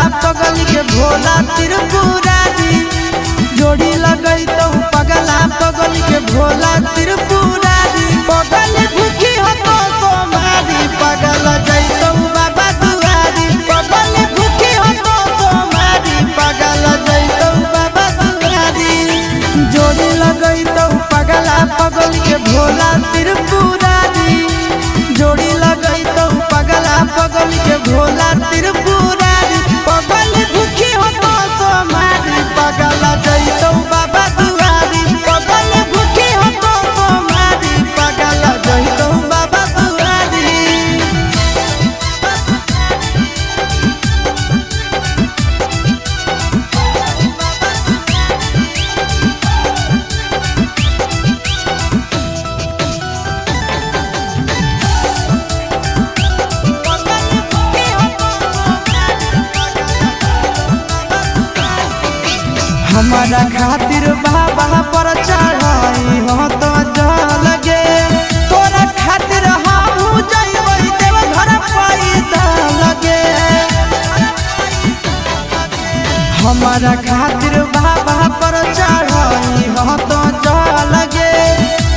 पगली के भोला त्रिपुरारी जोड़ी लगई तो पगला पगली के भोला त्रिपुरारी पगल भूखी हो तो सोमारी पगल जैतो बाबा दुआरी पगल भूखी हो तो सोमारी पगल जैतो बाबा दुआरी जोड़ी लगई तो पगला पगली के भोला त्रिपुरारी जोड़ी लगई तो पगला पगली के भोला त्रिपुरारी पगल भूखी हो तो सोमारी पगल जैतो बाबा दुआरी पगल भूखी हो तो सोमारी पगल जैतो बाबा दुआरी। हमारा खातिर बाबा पर चढ़ाई हो तो लगे तोरा खातिर हम जइबै देव घर पैदा लगे हमारा खातिर बाबा पर चढ़ाई हो तो लगे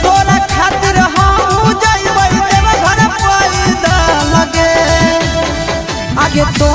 तोरा खातिर हम जइबै देव घर पैदा लगे आगे तो